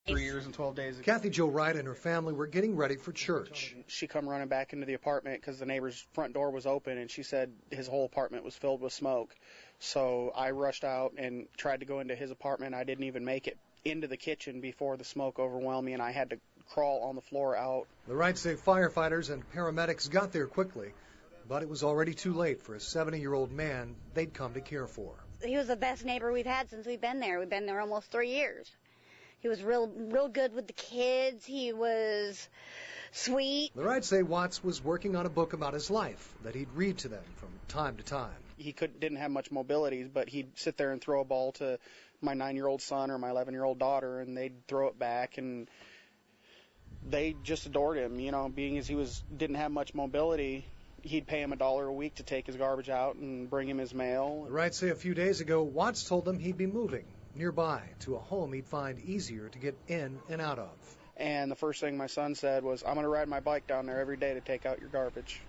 3 years and 12 days ago. Kathy Jo Wright and her family were getting ready for church. She come running back into the apartment because the neighbor's front door was open, and she said his whole apartment was filled with smoke. So I rushed out and tried to go into his apartment. I didn't even make it into the kitchen before the smoke overwhelmed me, and I had to crawl on the floor out. The Wrights say firefighters and paramedics got there quickly, but it was already too late for a 70-year-old man they'd come to care for. He was the best neighbor we've had since we've been there. We've been there almost 3 years. He was real good with the kids. He was sweet. The Wrights say Watts was working on a book about his life that he'd read to them from time to time. He didn't have much mobility, but he'd sit there and throw a ball to my 9-year-old son or my 11-year-old daughter, and they'd throw it back, and they just adored him. You know, being as he didn't have much mobility, he'd pay him $1 a week to take his garbage out and bring him his mail. The Wrights say a few days ago, Watts told them he'd be moving nearby to a home he'd find easier to get in and out of. And the first thing my son said was, "I'm going to ride my bike down there every day to take out your garbage."